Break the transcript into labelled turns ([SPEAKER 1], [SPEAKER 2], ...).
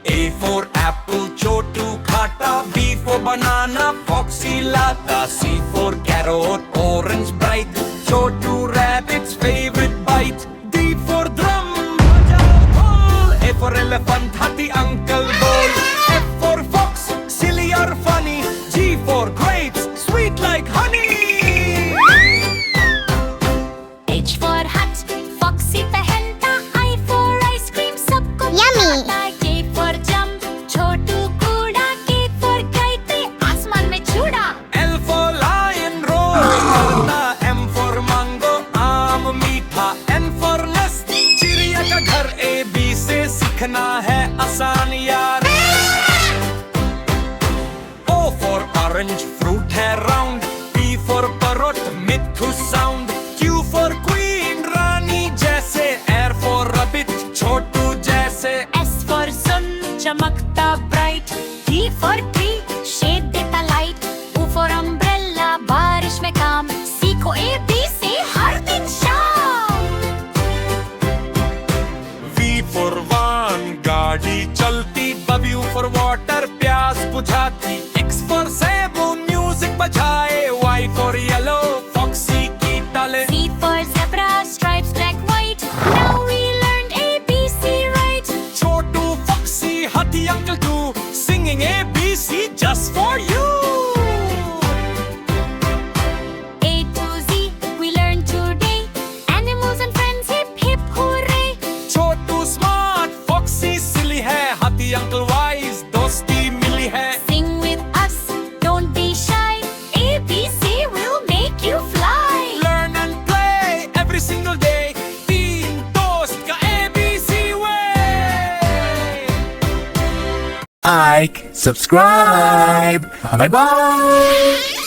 [SPEAKER 1] A for apple, Chotu khata. B for banana, Foxy lata. C for carrot, orange bright. Chotu rabbit's favorite bite. D for drum, bajao dhol. A for elephant, Hathi uncle bol. F for fox, silly or funny. G for grapes, sweet like honey.
[SPEAKER 2] H for hut, Foxy पहनता. I for ice cream, सबको खिलाता. K for jump, छोटू कूड़ा. K for kite, आसमान में छुड़ा.
[SPEAKER 1] L for lion, roar करता. M for mango, आम मीठा. N for nest, चिड़िया का घर. A B से सीखना है आसान यार. O for orange, fruit है round. P for parrot, Mitthu sound. Q for queen, रानी जैसे. R for rabbit, छोटू जैसे.
[SPEAKER 2] S for sun, चमकता bright. T for tree, shade देता light. U for umbrella, बारिश में काम. सीखो A B C हर दिन शाम.
[SPEAKER 1] V for van, गाड़ी चलती. W for water, प्यास बुझाती. X for zebu, music बजाए. Y for yellow, foxy की ताले.
[SPEAKER 2] C for zebra, stripes black white. Now we learned A B C right.
[SPEAKER 1] Chotu, foxy, hathi uncle too, singing A B C just for you.
[SPEAKER 2] A to Z we learned today. Animals and friends, hip hip hooray.
[SPEAKER 1] Chotu smart, foxy silly है. Hathi uncle wise, दोस्ती मिली है.
[SPEAKER 2] Sing with us, don't be shy. A B C will make you fly.
[SPEAKER 1] Learn and play every single day. तीन दोस्त का ABC way.
[SPEAKER 3] Like, subscribe. Bye bye.